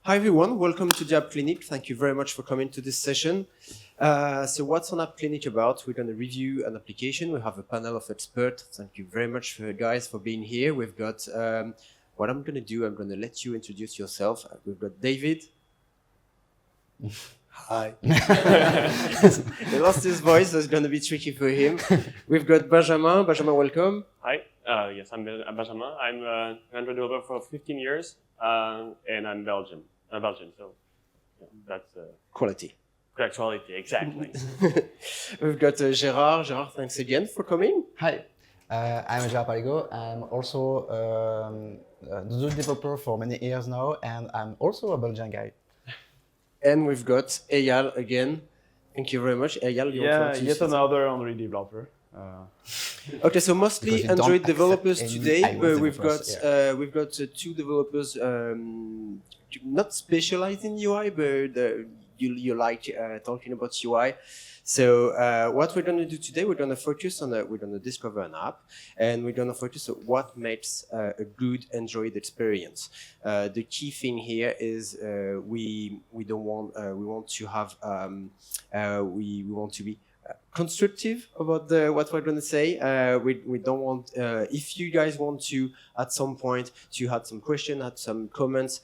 Hi everyone, welcome to the App Clinic. Thank you very much for coming to this session. So what's an App Clinic about? We're going to review an application. We have a panel of experts. Thank you very much guys for being here. We've got, what I'm going to do, I'm going to let you introduce yourself. We've got David. Hi. He lost his voice, so it's going to be tricky for him. We've got Benjamin. Benjamin, welcome. Hi. Yes, I'm Benjamin. I'm an Android developer for 15 years, and I'm Belgian. So yeah, that's Quality. actuality, exactly. We've got Gérard. Gérard, thanks again for coming. Hi, I'm Gérard Paligo. I'm also the developer for many years now, and I'm also a Belgian guy. And we've got Eyal again. Thank you very much. Eyal, you want to yet another Android developer. Okay, so mostly Android developers today, but we've got two developers not specialized in UI, but you like talking about UI. So what we're going to do today, we're going to focus on we're going to discover an app, and we're going to focus on what makes a good Android experience. The key thing here is we want to have we want to be constructive about what we're going to say. We don't want, if you guys want to, at some point, to add some question, add some comments,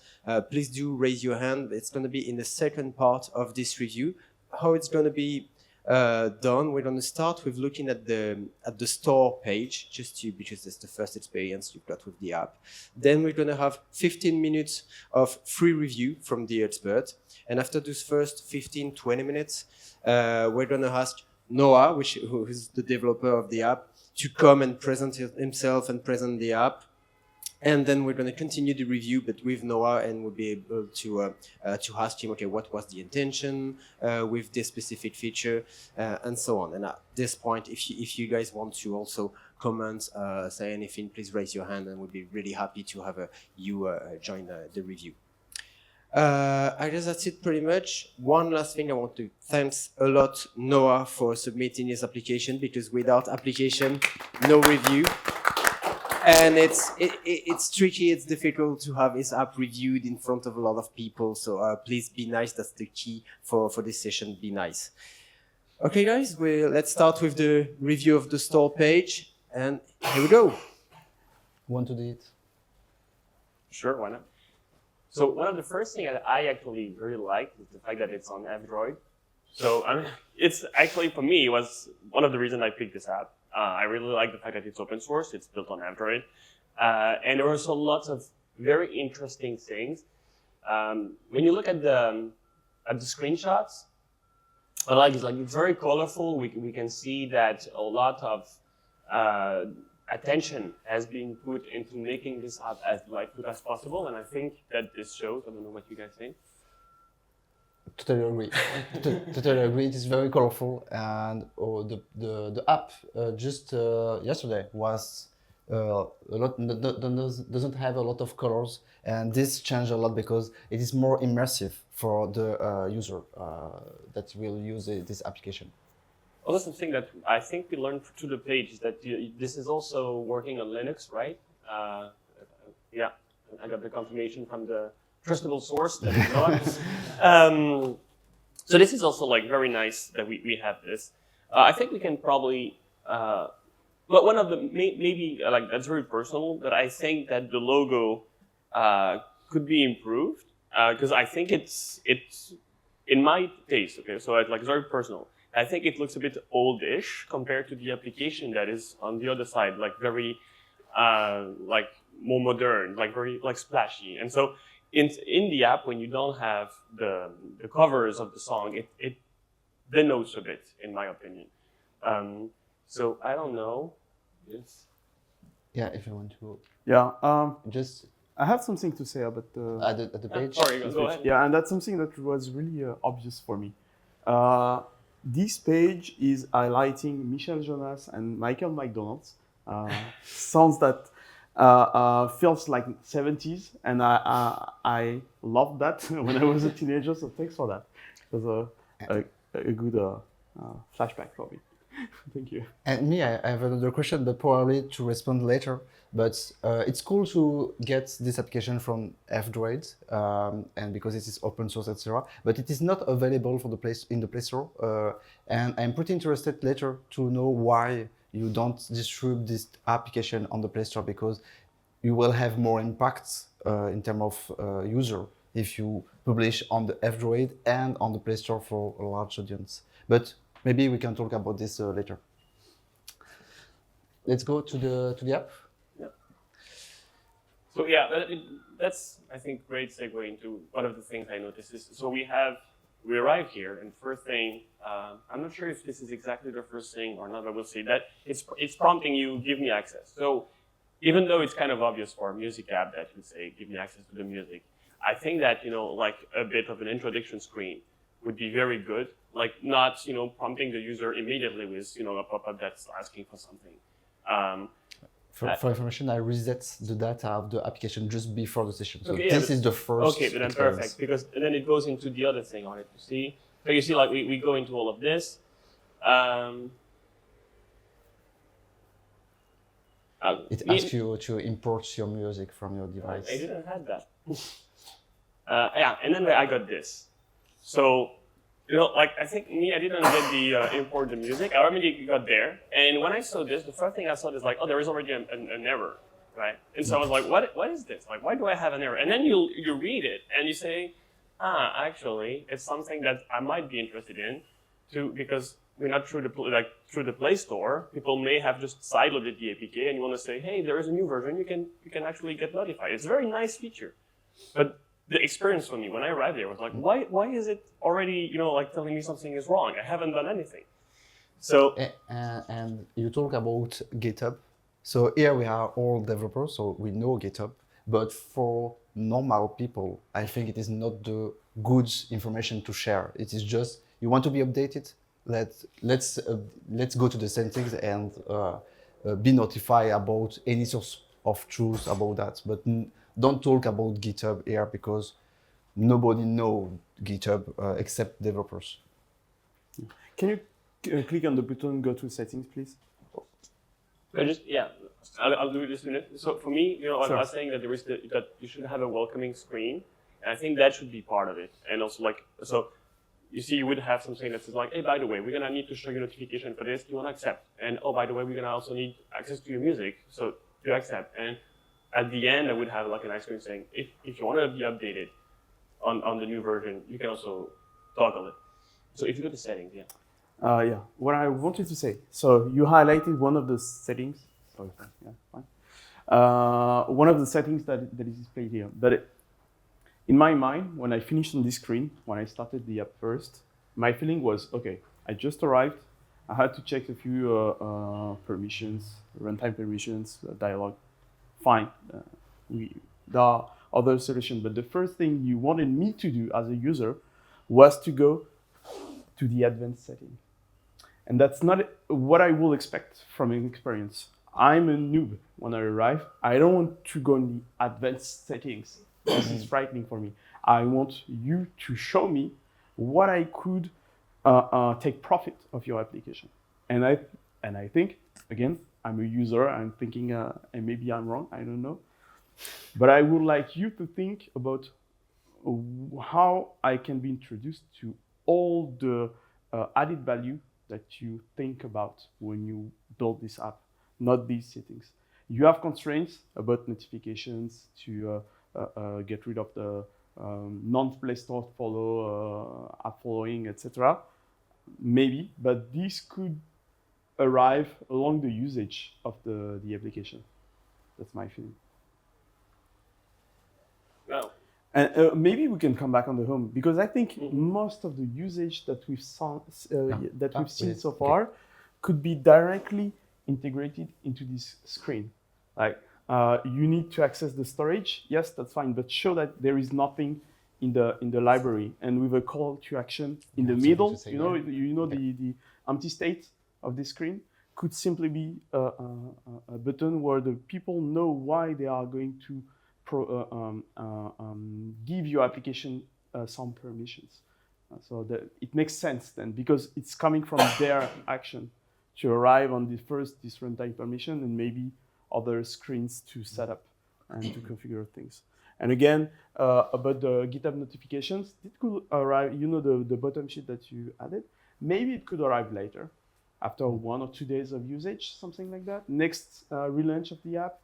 please do raise your hand. It's going to be in the second part of this review. How it's going to be done, we're going to start with looking at the store page, because that's the first experience you've got with the app. Then we're going to have 15 minutes of free review from the expert. And after those first 15-20 minutes, we're going to ask Noah, who is the developer of the app, to come and present himself and present the app. And then we're going to continue the review, but with Noah, and we'll be able to ask him, okay, what was the intention with this specific feature, and so on. And at this point, if you guys want to also comment, say anything, please raise your hand, and we'll be really happy to have you join the review. I guess that's it pretty much. One last thing, I want to thank a lot Noah for submitting his application, because without application, no review. And it's tricky, it's difficult to have his app reviewed in front of a lot of people. So please be nice, that's the key for this session, be nice. Okay guys, let's start with the review of the store page, and here we go. Want to do it? Sure, why not? So one of the first things that I actually really like is the fact that it's on Android. So it's actually, for me, was one of the reasons I picked this app. I really like the fact that it's open source, it's built on Android. And there are also lots of very interesting things. When you look at the screenshots, it's very colorful. We can see that a lot of attention has been put into making this app as good as possible, and I think that this shows. I don't know what you guys think. Totally agree. Totally agree. It is very colorful, and the app just yesterday was a lot doesn't have a lot of colors, and this changed a lot because it is more immersive for the user that will use this application. Also, something that I think we learned through the page is that this is also working on Linux, right? Yeah, I got the confirmation from the trustable source that we know. So this is also very nice that we have this. I think we can probably, but one of the maybe that's very personal, but I think that the logo could be improved because I think it's in my taste. Okay, so it's very personal. I think it looks a bit oldish compared to the application that is on the other side, very more modern, very splashy. And so in the app, when you don't have the covers of the song, it denotes a bit, in my opinion. So I don't know. Yes. Yeah, if you want to. Yeah. Just. I have something to say about the page. Sorry, go ahead. Yeah, and that's something that was really obvious for me. This page is highlighting Michel Jonas and Michael McDonald's. Sounds that feels like 70s, and I loved that when I was a teenager, so thanks for that. It was a good flashback for me. Thank you. And me, I have another question, but probably to respond later. But it's cool to get this application from F-Droid, and because it is open source, etc. But it is not available for the in the Play Store. And I'm pretty interested later to know why you don't distribute this application on the Play Store, because you will have more impact in terms of user if you publish on the F-Droid and on the Play Store for a large audience. But maybe we can talk about this later. Let's go to the app. Yeah. So yeah, that's I think great segue into one of the things I noticed is so we arrive here and first thing I'm not sure if this is exactly the first thing or not, but we'll see that it's prompting you give me access. So even though it's kind of obvious for a music app that you say give me access to the music, I think that like a bit of an introduction screen would be very good. Like not prompting the user immediately with a pop-up that's asking for something. For information, I reset the data of the application just before the session. So okay, this is the first. Okay, but then perfect, because then it goes into the other thing on it. You see, so you see, like we go into all of this. It asks you to import your music from your device. I didn't have that. Yeah, and then I got this. So. Like I think I didn't get the import the music. I already got there, and when I saw this, the first thing I saw is like, oh, there is already an error, right? And so I was like, what is this? Like, why do I have an error? And then you read it and you say, actually, it's something that I might be interested in, because we're not through the Play Store. People may have just sideloaded the APK, and you want to say, hey, there is a new version. You can actually get notified. It's a very nice feature, but the experience for me when I arrived there was like, why is it already, like telling me something is wrong? I haven't done anything. So and you talk about GitHub. So here we are all developers, so we know GitHub. But for normal people, I think it is not the good information to share. It is just you want to be updated. Let's go to the settings and be notified about any source of truth about that. But don't talk about GitHub here because nobody knows GitHub except developers. Can you click on the button go to settings, please? I'll do it this minute. So for me, Sure. I was saying that that you should have a welcoming screen, and I think that should be part of it. And also you see, you would have something that says like, hey, by the way, we're gonna need to show you notification for this. Do you want to accept? And oh, by the way, we're gonna also need access to your music, so do accept. And at the end, I would have like an ice cream saying, if you want to be updated on the new version, you can also toggle it. So if you go to settings, Yeah, what I wanted to say. So you highlighted one of the settings. Sorry, yeah, fine. One of the settings that is displayed here. But in my mind, when I finished on this screen, when I started the app first, my feeling was, okay, I just arrived. I had to check a few permissions, runtime permissions, dialog. Fine, there are other solutions, but the first thing you wanted me to do as a user was to go to the advanced setting. And that's not what I will expect from an experience. I'm a noob when I arrive. I don't want to go in the advanced settings. This is frightening for me. I want you to show me what I could take profit of your application. And I think, again, I'm a user, I'm thinking, and maybe I'm wrong, I don't know. But I would like you to think about how I can be introduced to all the added value that you think about when you build this app, not these settings. You have constraints about notifications to get rid of the non-Play Store follow, app following, etc. Maybe, but this could arrive along the usage of the application. That's my feeling. Well, And maybe we can come back on the home because I think most of the usage that we've seen so far could be directly integrated into this screen. Like you need to access the storage, yes, that's fine, but show that there is nothing in the library, and with a call to action in the middle, the empty state of the screen could simply be a button where the people know why they are going to give your application some permissions. So that it makes sense then, because it's coming from their action to arrive on the first this runtime permission and maybe other screens to set up and to configure things. And again, about the GitHub notifications, it could arrive, you know, the bottom sheet that you added, maybe it could arrive later, after 1 or 2 days of usage, something like that. Next relaunch of the app,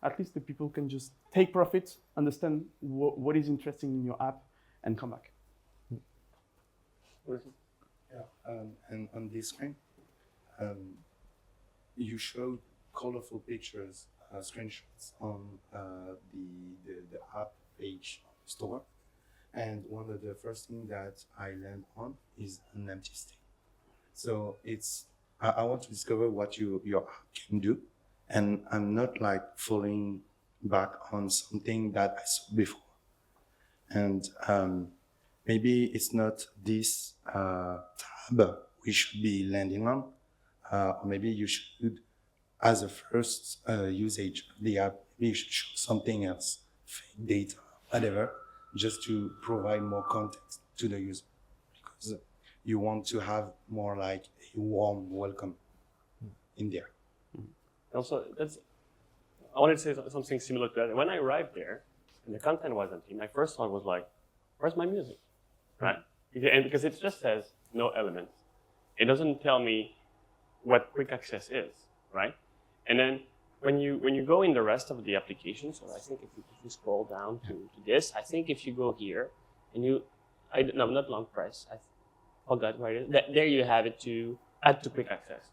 at least the people can just take profit, understand what is interesting in your app, and come back. Yeah, and on this screen, you showed colorful pictures, screenshots on the app page store, and one of the first things that I land on is an empty state. So I want to discover what your app can do, and I'm not like falling back on something that I saw before. And maybe it's not this tab we should be landing on, or maybe you should, as a first usage of the app, maybe you should show something else, fake data, whatever, just to provide more context to the user, because you want to have more like a warm welcome in there. Also, I wanted to say something similar to that. When I arrived there and the content was empty, my first thought was like, where's my music, right? And because it just says no elements. It doesn't tell me what quick access is, right? And then when you go in the rest of the application, so I think if you scroll down to this, I think if you go here and not long press, I forgot where it is. There you have it to add to quick access.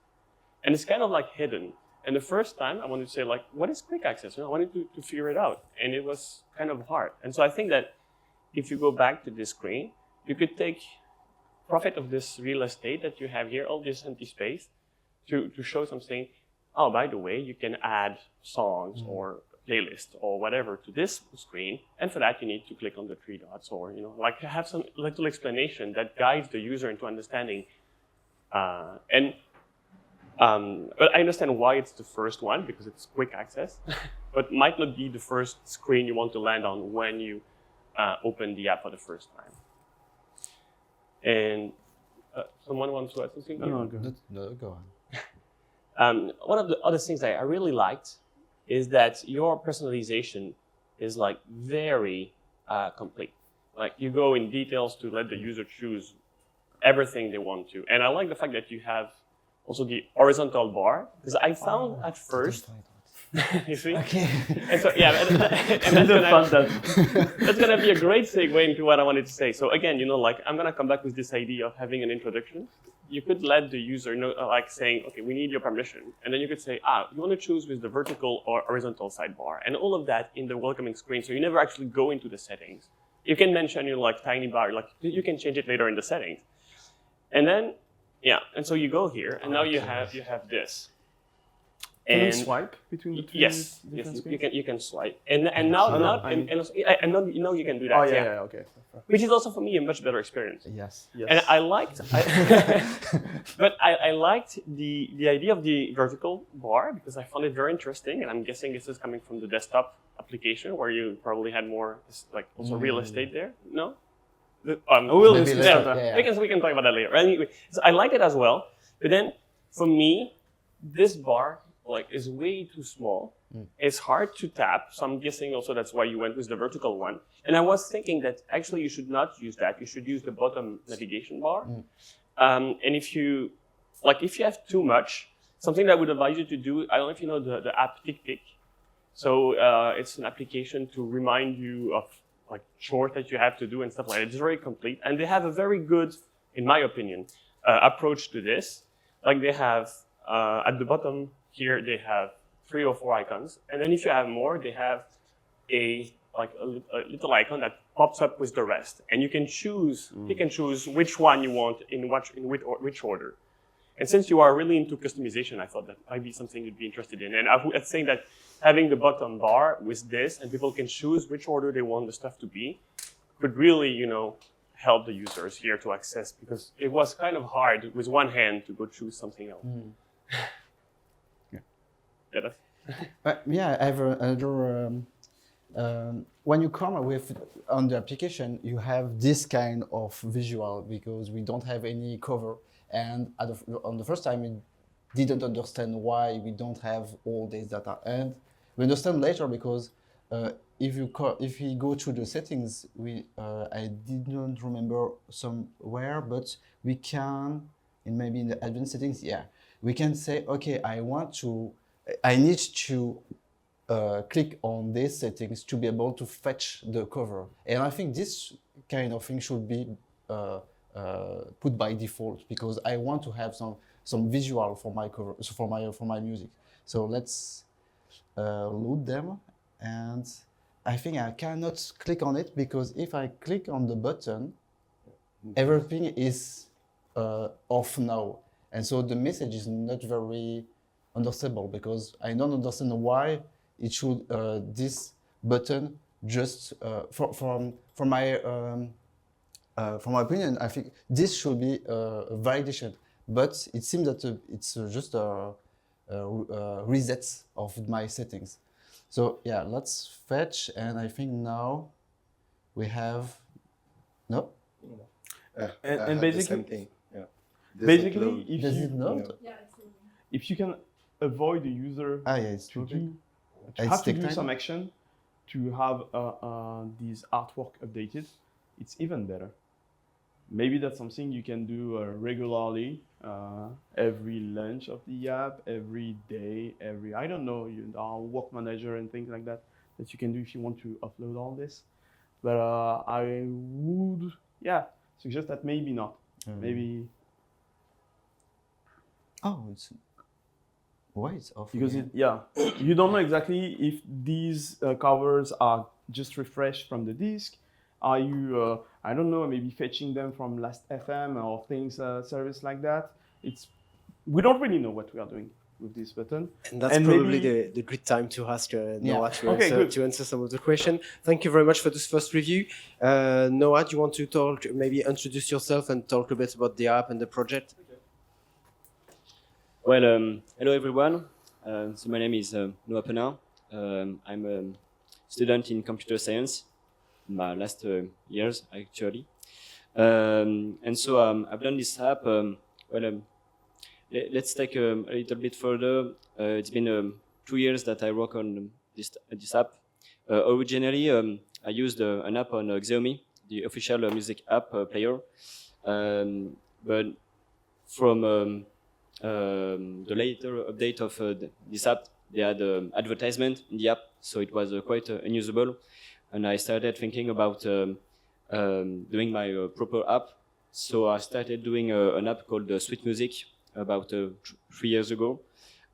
And it's kind of like hidden. And the first time I wanted to say like, what is quick access? You know, I wanted to figure it out. And it was kind of hard. And so I think that if you go back to this screen, you could take profit of this real estate that you have here, all this empty space, to show something. Oh, by the way, you can add songs or playlist or whatever to this screen. And for that, you need to click on the 3 dots or, you know, like have some little explanation that guides the user into understanding. But I understand why it's the first one, because it's quick access, but might not be the first screen you want to land on when you open the app for the first time. And someone wants to add something? No, go ahead. No, go on. One of the other things that I really liked is that your personalization is like very complete. Like you go in details to let the user choose everything they want to. And I like the fact that you have also the horizontal bar, because I found at first, you see? Okay. And so, yeah, and that's gonna be a great segue into what I wanted to say. So again, you know, like I'm gonna come back with this idea of having an introduction. You could let the user know, like saying, okay, we need your permission. And then you could say, you want to choose with the vertical or horizontal sidebar. And all of that in the welcoming screen. So you never actually go into the settings. You can mention, you know, like tiny bar, like you can change it later in the settings. And then, yeah, and so you go here, and now you have this. Can you swipe between the two? Yes, you can swipe, and now you can do that. Oh yeah, okay. Which is also for me a much better experience. Yes. And I liked, but I liked the idea of the vertical bar because I found it very interesting, and I'm guessing this is coming from the desktop application where you probably had more like also real estate there. No. We can talk about that later. Anyway, so I liked it as well, but then for me, this bar is way too small. It's hard to tap, so I'm guessing also that's why you went with the vertical one. And I was thinking that actually you should not use that. You should use the bottom navigation bar. And if you have too much, something that I would advise you to do, I don't know if you know the app TickPick. So it's an application to remind you of like chores that you have to do and stuff like that. It's very complete. And they have a very good, in my opinion, approach to this. Like they have, at the bottom here, they have 3 or 4 icons. And then if you have more, they have a little icon that pops up with the rest. And you can choose, which one you want in which order. And since you are really into customization, I thought that might be something you'd be interested in. And I was saying that having the bottom bar with this, and people can choose which order they want the stuff to be, could really, you know, help the users here to access, because it was kind of hard with one hand to go choose something else. Yeah, I have another. When you come with on the application, you have this kind of visual because we don't have any cover, and on the first time didn't understand why we don't have all this data, and we understand later because if we go through the settings, I didn't remember somewhere, but we can, and maybe in the advanced settings, yeah, we can say, okay, I need to click on these settings to be able to fetch the cover, and I think this kind of thing should be put by default because I want to have some visual for my cover, so for my music. So let's load them, and I think I cannot click on it because if I click on the button, everything is off now, and so the message is not very understandable because I don't understand why it should this button just from my opinion. I think this should be a validation, but it seems that it's just a reset of my settings. So yeah, let's fetch, and I think now we have no. And the basically, same thing. Yeah. basically, if Does you it not? Yeah, absolutely. if you can avoid the user Ah yeah, it's to true. have to take do time. some action to have these artwork updated, it's even better. Maybe that's something you can do regularly, every launch of the app, every day, I don't know, work manager and things like that you can do if you want to upload all this. But I would, suggest that maybe not. Maybe Oh, it's why it's off because again? you don't know exactly if these covers are just refreshed from the disk. Are you I don't know, maybe fetching them from Last.fm or things service like that? We don't really know what we are doing with this button. And that's And probably maybe- the great time to ask Noah Okay, good. to answer some of the question. Thank you very much for this first review. Noah, do you want to talk, maybe introduce yourself and talk a bit about the app and the project? Well, hello everyone. So my name is Noah Penin. I'm a student in computer science in my last years, actually. And so I've done this app. Let's take a little bit further. It's been 2 years that I work on this app. Originally, I used an app on Xiaomi, the official music app player. But from the later update of this app, they had advertisement in the app, so it was quite unusable. And I started thinking about doing my proper app. So I started doing an app called Sweet Music about 3 years ago.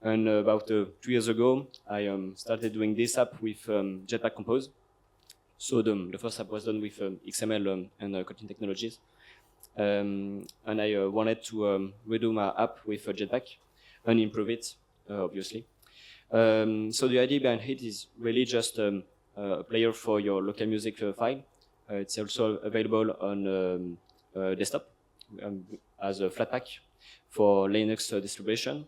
And about 2 years ago, I started doing this app with Jetpack Compose. So the first app was done with XML and Kotlin technologies. And I wanted to redo my app with Jetpack and improve it, obviously. So the idea behind it is really just a player for your local music file. It's also available on desktop as a Flatpak for Linux distribution.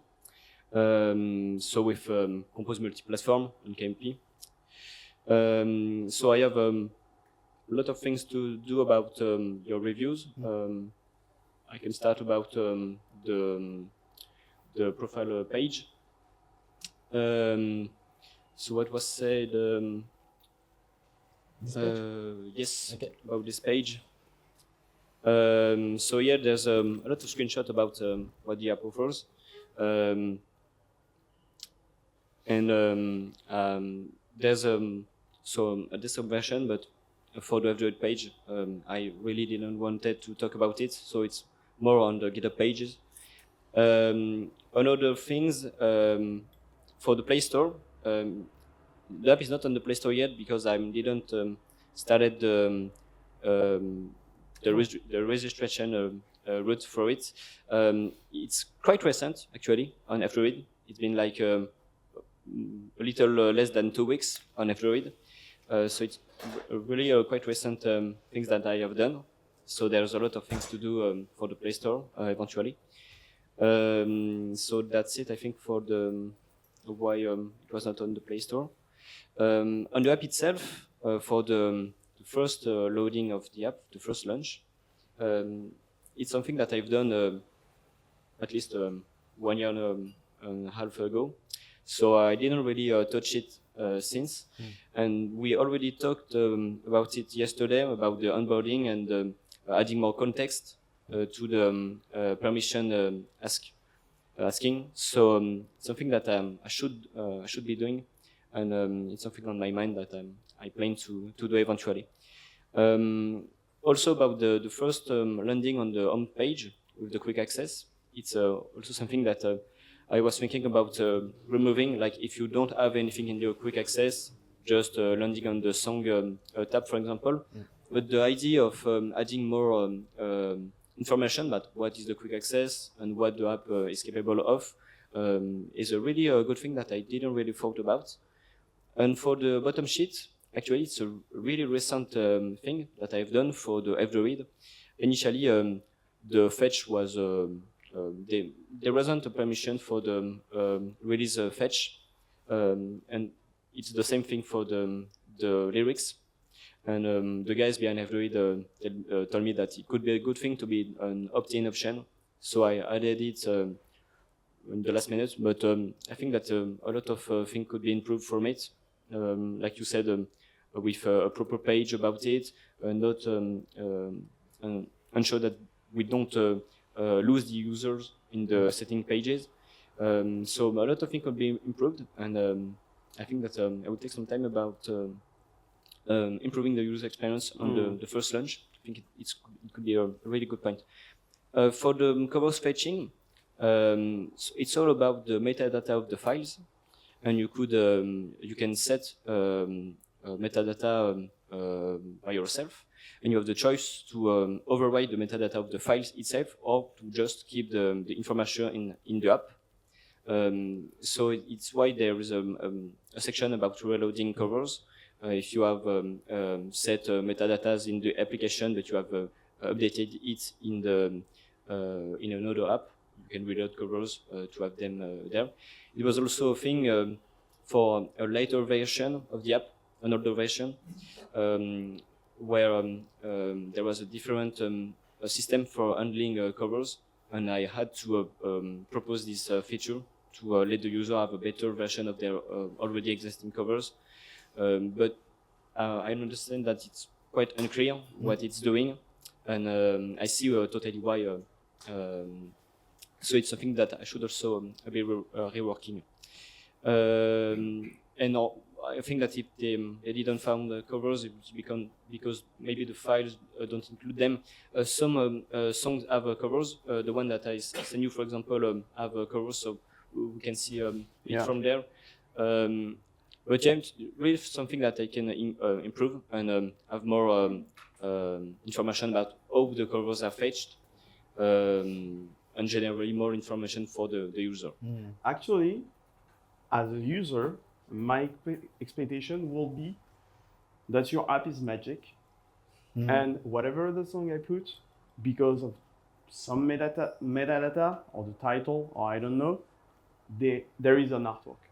So with Compose multi-platform and KMP. So I have a lot of things to do about your reviews. I can start about the profile page. So what was said? Yes, Okay. about this page. So here there's a lot of screenshots about what the app offers. There's a desktop version, but for the Android page, I really didn't wanted to talk about it, so it's more on the GitHub pages. Another things for the Play Store, the app is not on the Play Store yet because I didn't started the registration route for it. It's quite recent actually on Android. It's been like a little less than 2 weeks on Android. So it's really quite recent things that I have done. So there's a lot of things to do for the Play Store eventually. So that's it, I think, for the why it was not on the Play Store. On the app itself, for the first loading of the app, the first launch, it's something that I've done at least 1 year and a half ago. So I didn't really touch it since. And we already talked about it yesterday, about the onboarding and adding more context to the permission asking. So something that I should be doing, and it's something on my mind that I plan to do eventually. Also about the first landing on the home page with the quick access, it's also something that I was thinking about removing. Like if you don't have anything in your quick access, just landing on the song tab, for example. But the idea of adding more information about what is the quick access and what the app is capable of is a really good thing that I didn't really thought about. And for the bottom sheet, actually, it's a really recent thing that I've done for the F-Droid. Initially, the fetch was, there wasn't a permission for the release fetch, and it's the same thing for the lyrics. And the guys behind F-Droid told me that it could be a good thing to be an opt-in option. So I added it in the last minute, but I think that a lot of things could be improved from it. Like you said, with a proper page about it, not ensure that we don't lose the users in the setting pages. So a lot of things could be improved, and I think that I would take some time about improving the user experience on the first launch. I think it could be a really good point. For the covers fetching, so it's all about the metadata of the files, and you can set metadata by yourself, and you have the choice to override the metadata of the files itself, or to just keep the information in the app. So it's why there is a section about reloading covers. If you have set metadatas in the application, but you have updated it in another app, you can reload covers to have them there. It was also a thing for a later version of the app, an older version, where there was a different system for handling covers, and I had to propose this feature to let the user have a better version of their already existing covers. But I understand that it's quite unclear what it's doing, and I see totally why. So it's something that I should also be reworking. And I think that if they didn't find the covers, it's because maybe the files don't include them. Some songs have covers. The one that I sent you, for example, have covers, so we can see it from there. But James, really something that I can improve and have more information about how the covers are fetched, and generally more information for the user. Actually, as a user, my expectation will be that your app is magic, and whatever the song I put, because of some metadata or the title, or I don't know, there is an artwork,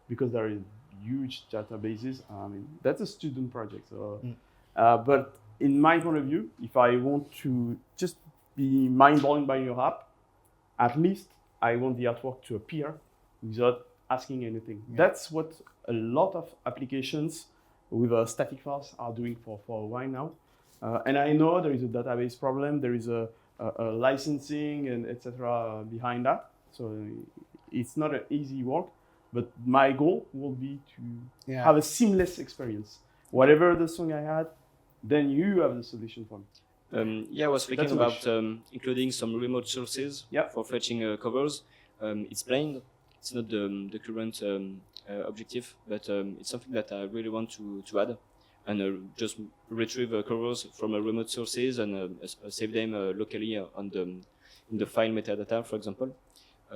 because there is huge databases. I mean, that's a student project. So, but in my point of view, if I want to just be mind-blown by your app, at least I want the artwork to appear without asking anything. That's what a lot of applications with static files are doing for a while now. And I know there is a database problem, there is a licensing and etc. behind that. So it's not an easy work, but my goal will be to have a seamless experience. Whatever the song I had, then you have the solution for me. Yeah, I was thinking about including some remote sources for fetching covers. It's plain. It's not the current objective, but it's something that I really want to add, and just retrieve covers from remote sources and save them locally in the file metadata, for example.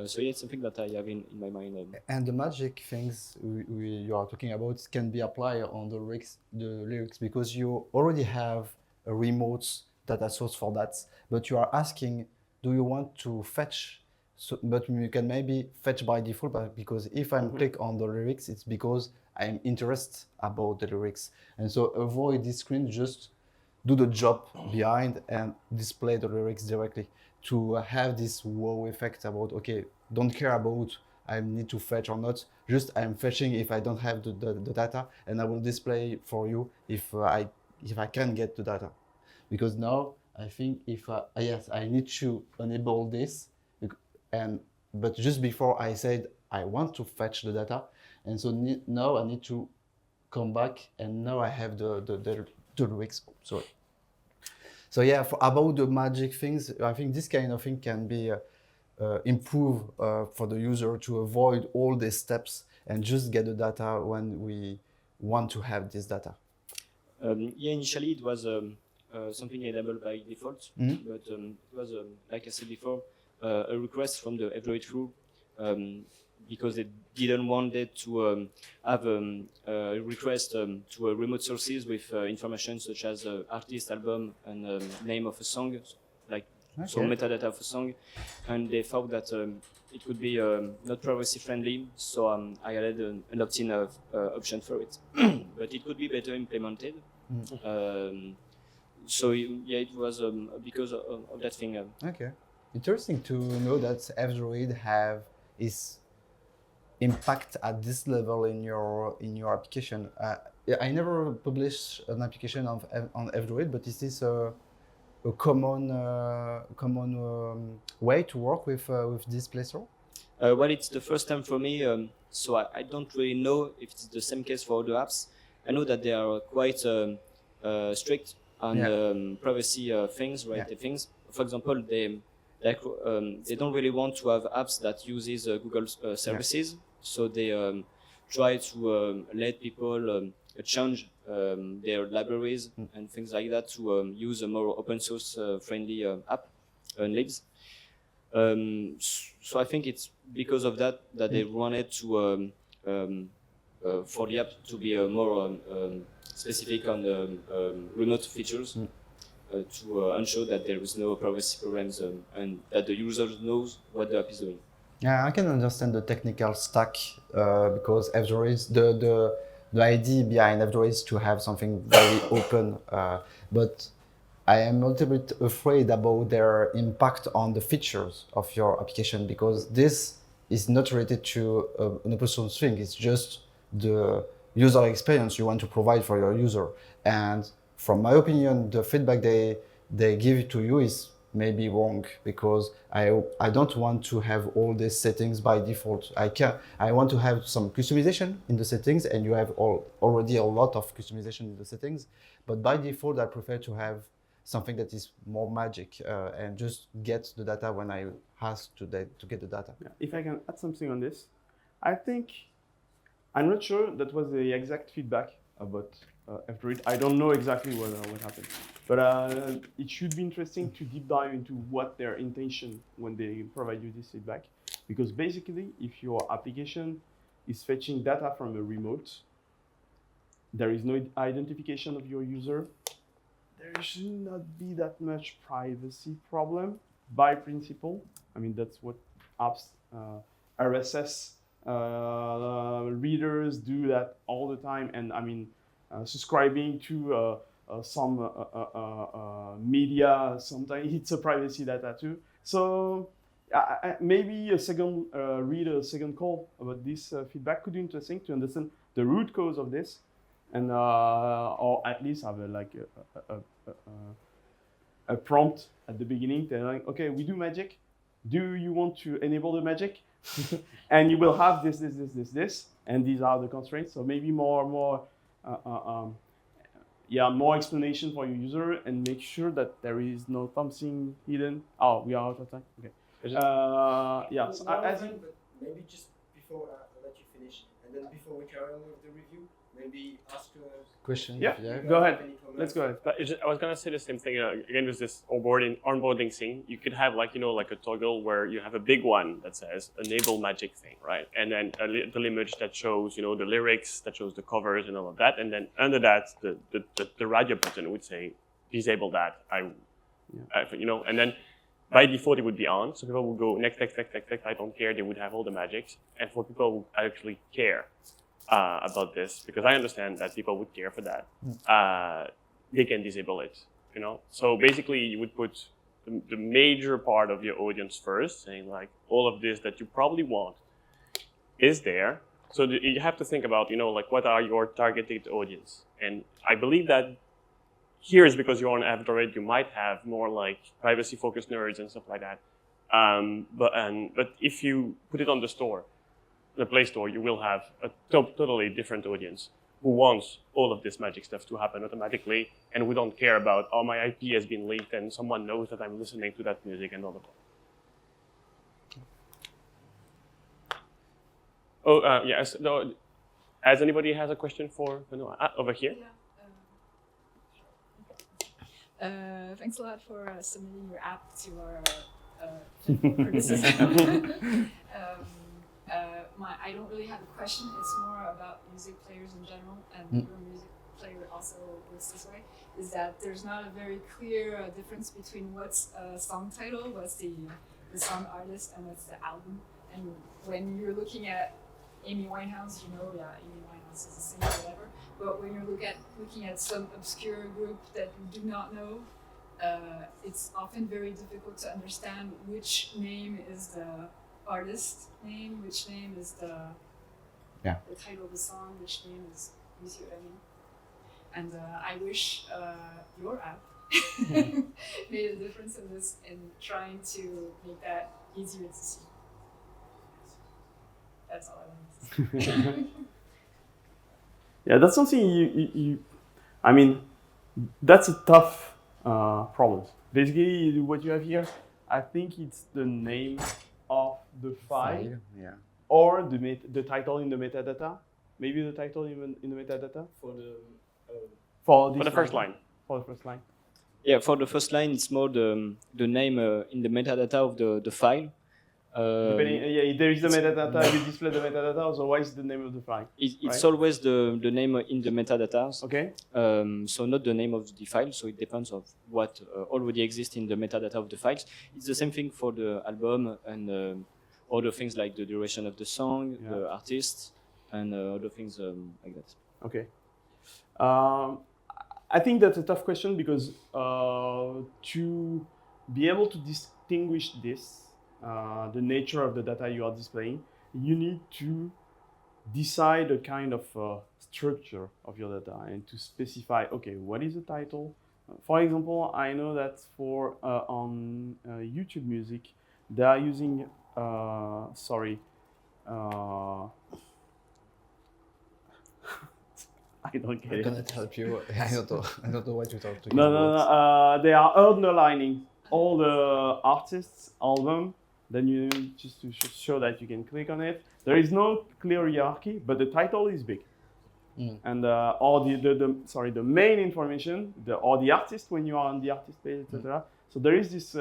So yeah, it's something that I have in my mind. And the magic things you are talking about can be applied on the lyrics because you already have a remote data source for that, but you are asking, do you want to fetch? So, but you can maybe fetch by default, but because if I click on the lyrics, it's because I'm interested about the lyrics. And so avoid this screen, just do the job behind and display the lyrics directly, to have this wow effect about, okay, don't care about I need to fetch or not, just I'm fetching if I don't have the data, and I will display for you if I can get the data. Because now I think if yes, I need to enable this, but just before I said I want to fetch the data, and so now I need to come back, and now I have the lyrics. Sorry. So yeah, about the magic things, I think this kind of thing can be improve for the user to avoid all these steps and just get the data when we want to have this data. Yeah, initially it was something enabled by default, but it was, like I said before, a request from the Android crew, because they didn't want it to have a request to remote sources with information such as artist, album, and name of a song, like so metadata of a song, and they thought that it would be not privacy friendly, so I added an opt-in option for it. But it could be better implemented. So yeah, it was because of that thing. Okay, interesting to know that F-Droid have its impact at this level in your application. I never published an application on F-Droid, but is this a common way to work with display store? Well, it's the first time for me, so I don't really know if it's the same case for other apps. I know that they are quite strict on privacy things, right? Things. For example, they don't really want to have apps that uses Google services, so they try to let people change their libraries and things like that to use a more open source friendly app and libs. So I think it's because of that they wanted to for the app to be more specific on the remote features to ensure that there is no privacy problems and that the user knows what the app is doing. Yeah, I can understand the technical stack because F-Droid, the idea behind F-Droid is to have something very open, but I am a little bit afraid about their impact on the features of your application, because this is not related to an open source thing. It's just the user experience you want to provide for your user. And from my opinion, the feedback they give to you is maybe wrong, because I don't want to have all these settings by default. I want to have some customization in the settings, and you have already a lot of customization in the settings. But by default, I prefer to have something that is more magic and just get the data when I ask to get the data. Yeah. If I can add something on this, I'm not sure that was the exact feedback about F-Droid. I don't know exactly what happened, but it should be interesting to deep dive into what their intention when they provide you this feedback. Because basically, if your application is fetching data from a remote, there is no identification of your user, there should not be that much privacy problem by principle. I mean, that's what apps, RSS readers do that all the time. And I mean, subscribing to some media, sometimes it's a privacy data too. So maybe read a second call about this feedback could be interesting to understand the root cause of this, and or at least have a prompt at the beginning telling, okay, we do magic. Do you want to enable the magic? And you will have this, and these are the constraints. So maybe more explanation for your user, and make sure that there is no something hidden. Oh, we are out of time. Okay. Yeah. So but maybe just before I'll let you finish, and then before we carry on with the review, maybe ask a question. Yeah. Go ahead. Let's go ahead. But I was gonna say the same thing again with this onboarding thing. You could have like a toggle where you have a big one that says enable magic thing, right? And then a little image that shows the lyrics, that shows the covers and all of that. And then under that, the radio button would say disable that. And then by default it would be on, so people would go next. I don't care. They would have all the magics, and for people who actually care about this, because I understand that people would care for that, they can disable it. you know. So basically, you would put the major part of your audience first, saying like all of this that you probably want is there. So you have to think about, you know, like what are your targeted audience? And I believe that here is because you're on Android, you might have more like privacy-focused nerds and stuff like that. But if you put it on the store, the Play Store, you will have a totally different audience who wants all of this magic stuff to happen automatically, and who don't care about, oh, my IP has been leaked and someone knows that I'm listening to that music and all of that. Oh, yes. No, as anybody has a question for Benoit? Over here? Yeah. Thanks a lot for submitting your app to our criticism. I don't really have a question. It's more about music players in general, and your music player also works this way. Is that there's not a very clear difference between what's a song title, what's the song artist, and what's the album. And when you're looking at Amy Winehouse, you know, yeah, Amy Winehouse is a singer, whatever. But when you're looking at some obscure group that you do not know, it's often very difficult to understand which name is the artist name, which name is the title of the song, which name is, you see what I mean? And I wish your app made a difference in this, in trying to make that easier to see. That's all I wanted to say. Yeah, that's something you I mean, that's a tough problem. Basically, what you have here, I think it's the name of the file, yeah, or the title in the metadata. Maybe the title even in the metadata For the for For the first line. For the first line. yeah, for the first line, it's more the name in the metadata of the file. There is the metadata. You display the metadata. Otherwise, the name of the file. It's right? always the name in the metadata. Okay. So not the name of the file. So it depends of what already exists in the metadata of the files. It's the same thing for the album and other things like the duration of the song, the artist, and other things like that. Okay. I think that's a tough question because to be able to distinguish this, the nature of the data you are displaying, you need to decide a kind of structure of your data and to specify, okay, what is the title? For example, I know that for on YouTube Music, they are using, I don't get I it. cannot help you. I don't know what you're talking No, about. they are underlining all the artists' album. Then you just to show that you can click on it. There is no clear hierarchy, but the title is big, and all the main information, or the artist when you are on the artist page, etc. So there is this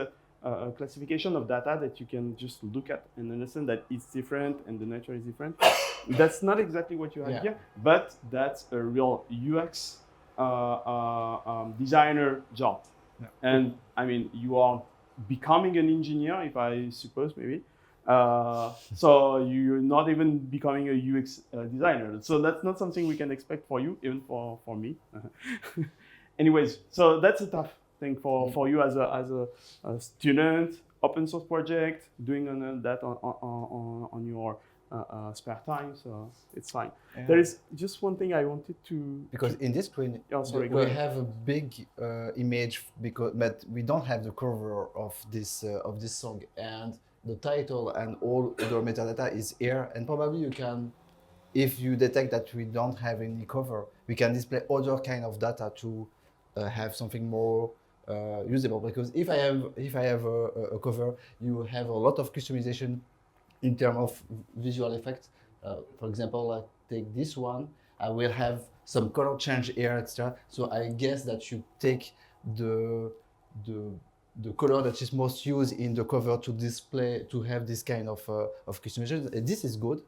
classification of data that you can just look at and understand that it's different and the nature is different. That's not exactly what you have here, but that's a real UX designer job. Yeah. And I mean, you are becoming an engineer, if I suppose, maybe. So you're not even becoming a UX designer. So that's not something we can expect for you, even for me. Anyways, so that's a tough thing for you as a student, open source project, doing that on your spare time, so it's fine. Yeah. There is just one thing I wanted to... Because in this screen, we have a big image, but we don't have the cover of this song, and the title and all the metadata is here, and probably you can, if you detect that we don't have any cover, we can display other kind of data to have something more usable. Because if I have a cover, you have a lot of customization in terms of visual effects. For example, I take this one, I will have some color change here, etc. So I guess that you take the color that is most used in the cover to display, to have this kind of customization. This is good.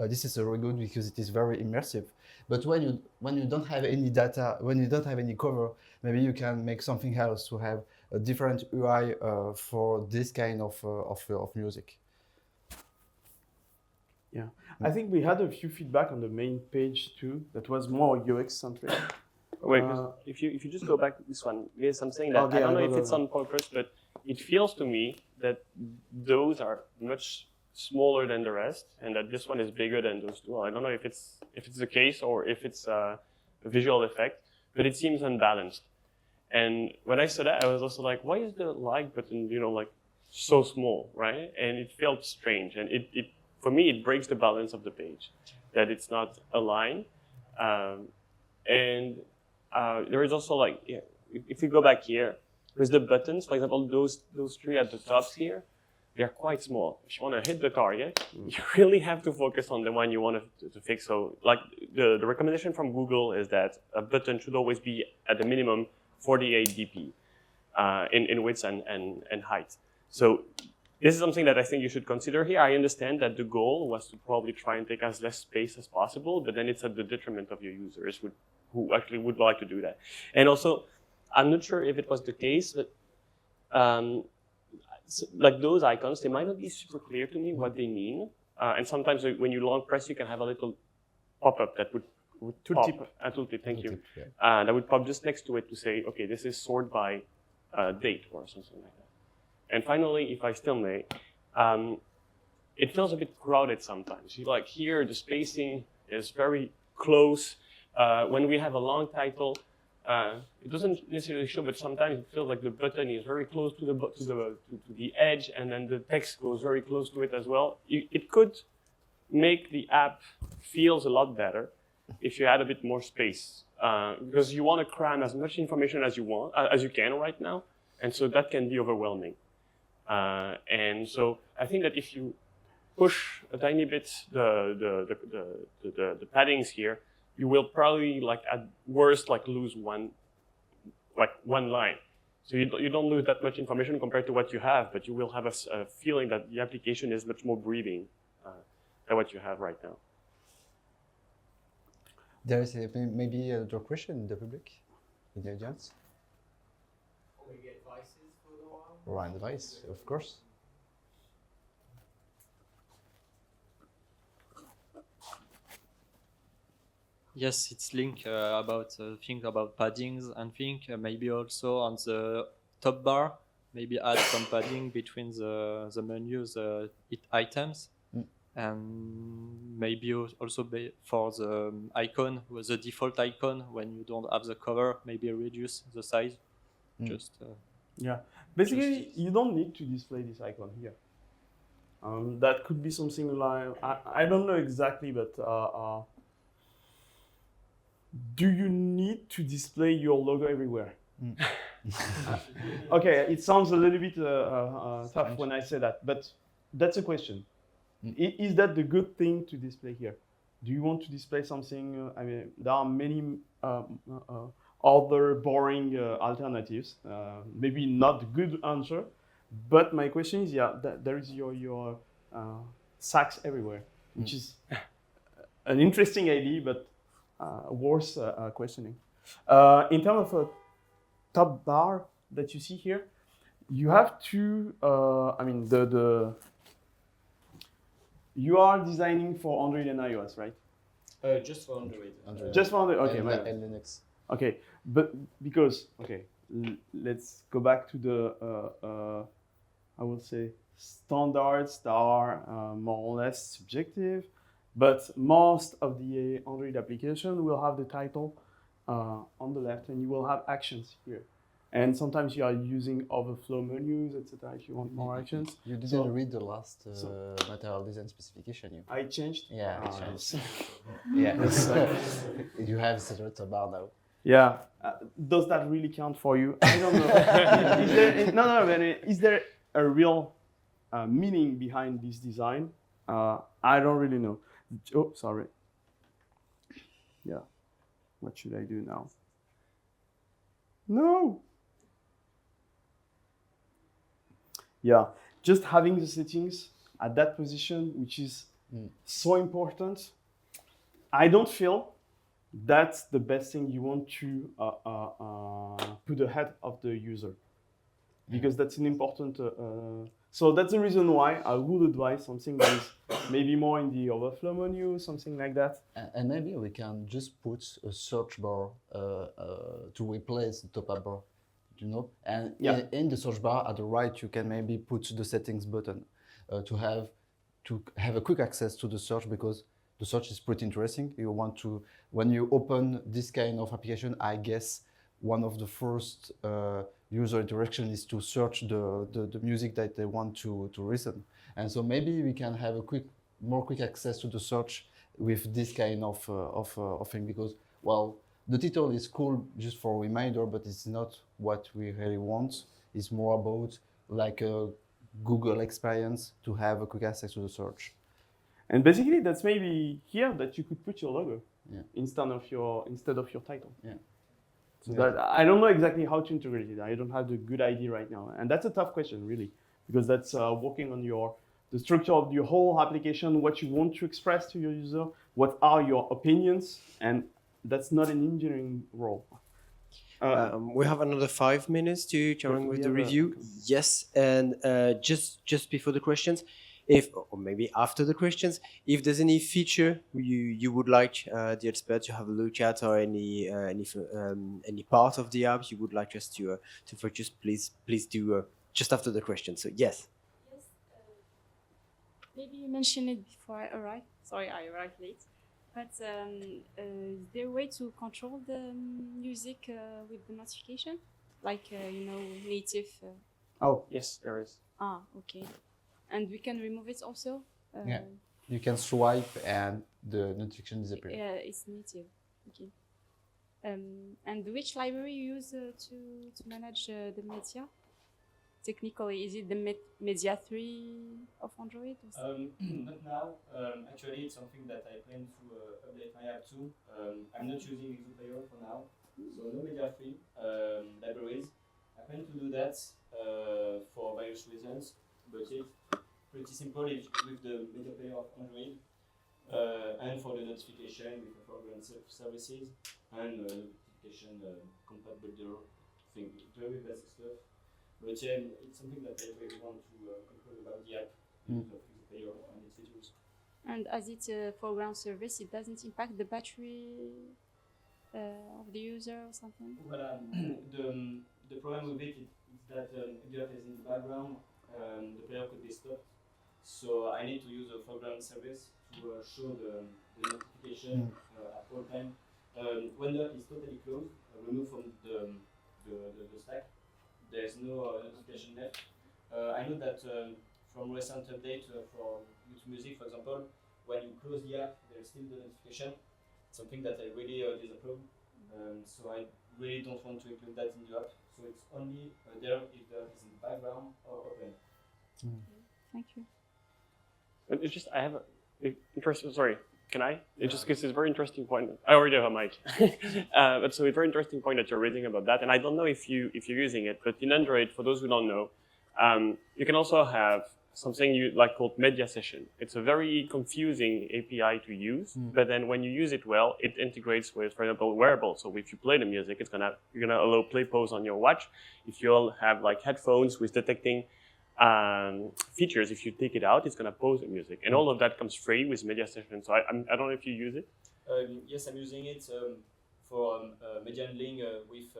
This is very good because it is very immersive. But when you don't have any data, when you don't have any cover, maybe you can make something else to have a different UI for this kind of music. Yeah, I think we had a few feedback on the main page too that was more UX centric. Wait, if you just go back to this one, there's something that I don't know if it's on purpose, but it feels to me that those are much smaller than the rest, and that this one is bigger than those two. I don't know if it's the case or if it's a visual effect, but it seems unbalanced. And when I saw that, I was also like, why is the like button, like so small, right? And it felt strange, and it for me it breaks the balance of the page, that it's not aligned, and there is also like, if you go back here, with the buttons, for example, those three at the tops here, they're quite small. If you want to hit the target, you really have to focus on the one you want to fix. So like the recommendation from Google is that a button should always be at the minimum 48 dp in width and height. So this is something that I think you should consider here. I understand that the goal was to probably try and take as less space as possible, but then it's at the detriment of your users who actually would like to do that. And also, I'm not sure if it was the case, but like those icons, they might not be super clear to me what they mean. And sometimes when you long press, you can have a little pop-up that would pop. A tooltip, thank you. Yeah. That would pop just next to it to say, okay, this is sorted by date or something like that. And finally, if I still may, it feels a bit crowded sometimes. Like here, the spacing is very close. When we have a long title, it doesn't necessarily show, but sometimes it feels like the button is very close to the edge, and then the text goes very close to it as well. It could make the app feels a lot better if you add a bit more space, because you want to cram as much information as you can right now, and so that can be overwhelming. And so I think that if you push a tiny bit the paddings here, you will probably, like at worst, like lose one line. So you don't lose that much information compared to what you have, but you will have a feeling that the application is much more breathing than what you have right now. There is maybe another question in the public, in the audience. Maybe advices for the one? Or an advice, of course. Yes, it's linked about think about paddings, and think maybe also on the top bar, maybe add some padding between the menus items, and maybe also for the icon, with the default icon, when you don't have the cover, maybe reduce the size. Just yeah, basically you don't need to display this icon here. That could be something like, I don't know exactly, but do you need to display your logo everywhere? Okay, it sounds a little bit tough when I say that, but that's a question. Is that the good thing to display here? Do you want to display something? I mean, there are many other boring alternatives. Maybe not good answer, but my question is, there is your sacks everywhere, which is an interesting idea, but worth questioning. In terms of a top bar that you see here, you have to, I mean, you are designing for Android and iOS, right? Just for Android. Just for Android, okay. And Linux. Okay, but because, okay, let's go back to the, I would say, standards that are more or less subjective, but most of the Android application will have the title on the left, and you will have actions here. And sometimes you are using overflow menus, etc. if you want more actions. You didn't read the last material design specification. I changed? Yeah, I changed. Yeah, you have a bar now. Yeah. Does that really count for you? I don't know. Is there a real meaning behind this design? I don't really know. Oh, sorry. Yeah. What should I do now? No. Yeah. Just having the settings at that position, which is so important. I don't feel that's the best thing you want to put ahead of the user. because that's an important. So that's the reason why I would advise something that is maybe more in the overflow menu, something like that. And maybe we can just put a search bar to replace the top-up bar, you know. And in the search bar at the right, you can maybe put the settings button to have a quick access to the search, because the search is pretty interesting. You want to, when you open this kind of application, I guess one of the first user interaction is to search the music that they want to listen. And so maybe we can have a more quick access to the search with this kind of thing, because, well, the title is cool just for a reminder, but it's not what we really want. It's more about like a Google experience to have a quick access to the search. And basically, that's maybe here that you could put your logo instead of your title. Yeah. So that I don't know exactly how to integrate it. I don't have the good idea right now, and that's a tough question, really, because that's working on the structure of your whole application, what you want to express to your user, what are your opinions, and that's not an engineering role. We have another 5 minutes to run with the review. Yes, and just before the questions, or maybe after the questions, if there's any feature you would like the expert to have a look at, or any part of the app you would like us to focus, please do just after the question. So yes. Yes. Maybe you mentioned it before I arrived. Sorry, I arrived late. But is there a way to control the music with the notification, like native? Oh yes, there is. Ah, okay. And we can remove it also? Yeah, you can swipe and the notification disappears. Yeah, it's native. Okay. And which library you use to manage the media? Technically, is it the Media 3 of Android? Or not now. Actually, it's something that I plan to update my app to. I'm not using PUBLIER for now, so no Media 3 libraries. I plan to do that for various reasons, but it's pretty simple with the media player of Android, and for the notification with the program services and notification compatible thing. Very basic stuff, but it's something that I really want to improve about the app with the player and its features. And as it's a foreground service, it doesn't impact the battery of the user or something? Well, the problem with it is that if the app is in the background, the player could be stopped. So I need to use a foreground service to show the notification at all time. When the app is totally closed, removed from the stack, there's no notification left. I know that from recent update for YouTube Music, for example, when you close the app, there's still the notification. Something that I really disapprove. So I really don't want to include that in the app. So it's only there if the app is in the background or open. Thank you. It's just I have a interesting. Sorry, can I? It just because it's a very interesting point. I already have a mic, but so it's a very interesting point that you're raising about that. And I don't know if you're using it, but in Android, for those who don't know, you can also have something you like called media session. It's a very confusing API to use, but then when you use it well, it integrates with, for example, wearables. So if you play the music, you're gonna allow play pause on your watch. If you all have like headphones with detecting features, if you take it out, it's going to pause the music, and all of that comes free with media session. So I don't know if you use it. Yes, I'm using it for media handling with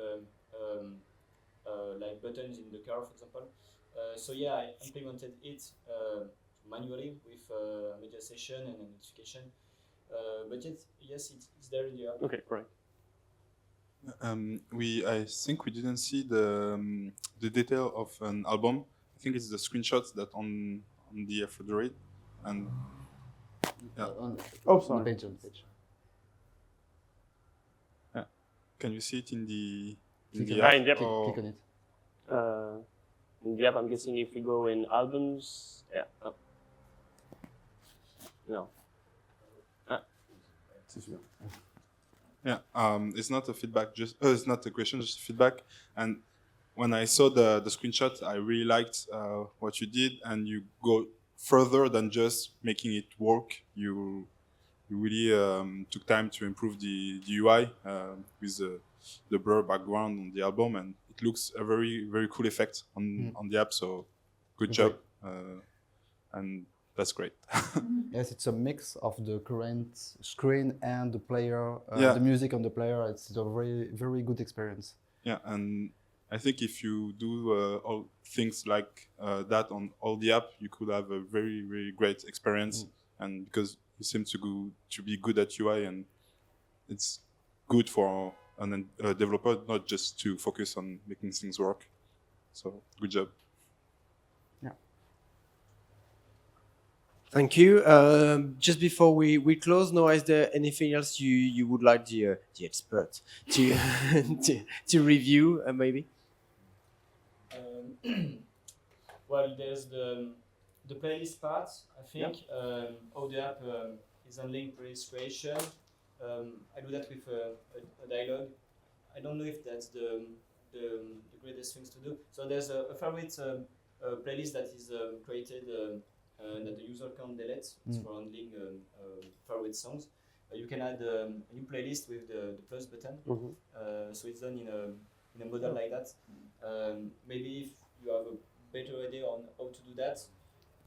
like buttons in the car, for example. So yeah, I implemented it manually with media session and a notification. But yes, it's there in the app. Okay, great. I think we didn't see the detail of an album. I think it's the screenshots that on the Frederick and yeah. On page. Yeah. Can you see it in the Click app? in the app. Click on it. In the app, I'm guessing if we go in albums, yeah. Oh. No. Yeah. It's not a feedback. It's not a question. Just feedback. And when I saw the screenshot, I really liked what you did, and you go further than just making it work. You really took time to improve the UI with the blur background on the album, and it it looks a very cool effect on the app. So good job, and that's great. Yes, it's a mix of the current screen and the player, Yeah. the music on the player. It's a very good experience. Yeah, and I think if you do all things like that on all the app, you could have a very great experience. And because you seem to be good at UI, and it's good for a developer not just to focus on making things work. So good job. Thank you. Just before we close, Noah, is there anything else you would like the expert to to review, maybe? Well, there's the playlist part. I think how the app is handling playlist creation. I do that with a dialogue. I don't know if that's the greatest things to do. So there's a favorite playlist that is created that the user can delete. It's for handling favorite songs. You can add a new playlist with the plus button. So it's done in a model like that. Maybe if you have a better idea on how to do that.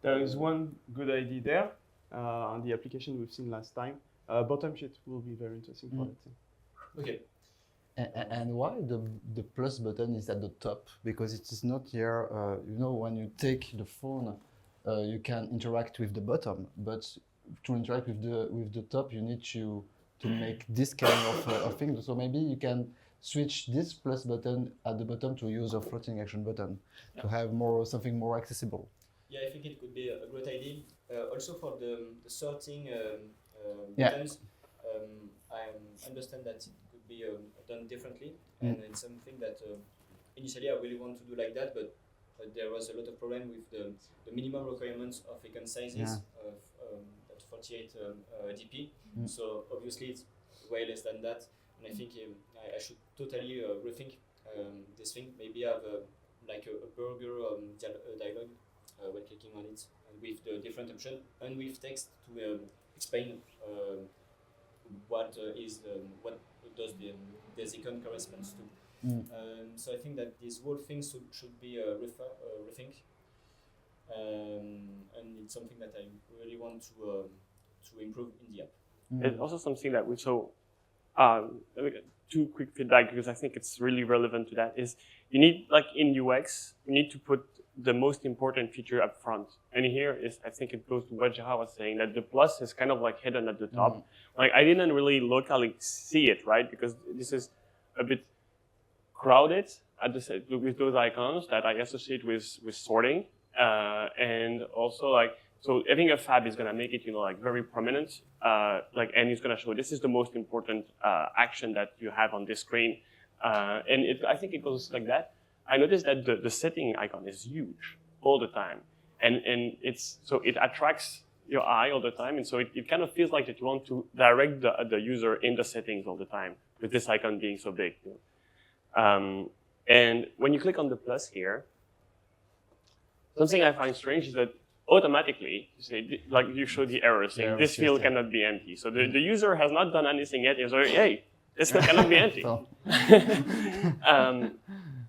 There is one good idea there on the application we've seen last time. Bottom sheet will be very interesting for that. Okay. And why the plus button is at the top? Because it is not here. You know, when you take the phone, you can interact with the bottom, but to interact with the top, you need to make this kind of thing. So maybe you can switch this plus button at the bottom to use a floating action button to have something more accessible. Yeah, I think it could be a great idea. Also for the sorting buttons, I understand that it could be done differently, and it's something that initially I really want to do like that, but there was a lot of problem with the minimum requirements of icon sizes of at 48 dp. So obviously it's way less than that, and I think I should totally rethink this thing. Maybe have like a burger dialogue when clicking on it, and with the different option and with text to explain what does this icon corresponds to. So I think that this whole thing should be rethink, and it's something that I really want to improve in the app. It's also something that two quick feedback, because I think it's really relevant to that, is you need, like in UX, you need to put the most important feature up front. And here is, I think it goes to what Gerard was saying, that the plus is kind of like hidden at the top. Like I didn't really locally see it, right? Because this is a bit crowded with those icons that I associate with sorting. And also like, so having a fab is gonna make it, like very prominent, and it's gonna show this is the most important action that you have on this screen. And I think it goes like that. I noticed that the setting icon is huge all the time. And so it attracts your eye all the time. And so it kind of feels like that you want to direct the user in the settings all the time with this icon being so big. And when you click on the plus here, something I find strange is that automatically, you show the error saying this field cannot be empty. So the user has not done anything yet. He's like, hey, this field cannot be empty.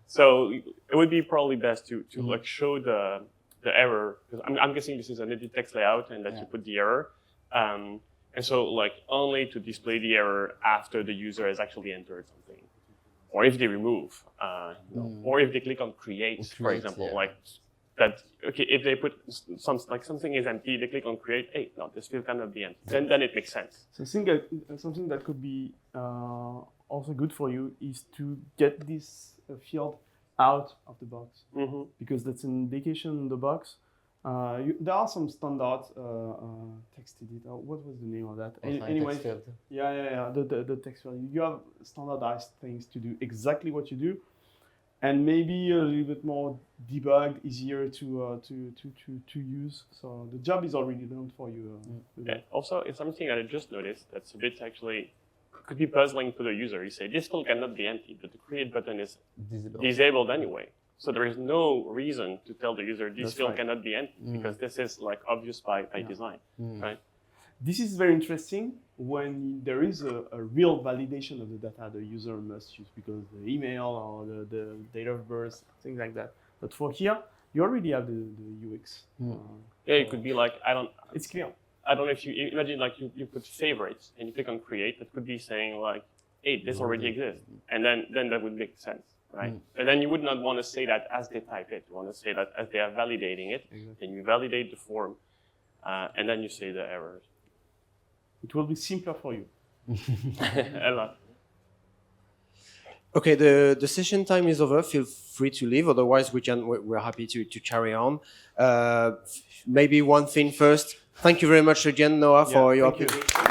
So it would be probably best to like show the error, because I'm guessing this is an edit text layout and that you put the error. And so like only to display the error after the user has actually entered something. Or if they remove, or if they click on create, for example, like that. Okay, if they put something is empty, they click on create. Hey, no, this field cannot be empty. Then it makes sense. So I think something that could be also good for you is to get this field out of the box, because that's an indication in the box. There are some standard text editor. What was the name of that? Anyway, the text field. You have standardized things to do exactly what you do, and maybe a little bit more debugged, easier to use. So the job is already done for you. Also, it's something that I just noticed that's a bit actually could be puzzling to the user. You say this field cannot be empty, but the create button is disabled anyway. So there is no reason to tell the user this field cannot be empty, because this is like obvious by design, right? This is very interesting when there is a real validation of the data the user must use, because the email or the date of birth, things like that. But for here, you already have the UX. Yeah, it could be like, it's clear. I don't know if you imagine like you put favorites and you click on create, that could be saying like, hey, this already exists. And then that would make sense, right? And then you would not want to say that as they type it. You want to say that as they are validating it, then you validate the form, and then you say the errors. It will be simpler for you. A lot. Okay, the session time is over. Feel free to leave. Otherwise, we're happy to carry on. Maybe one thing first. Thank you very much again, Noah, for your. Thank you.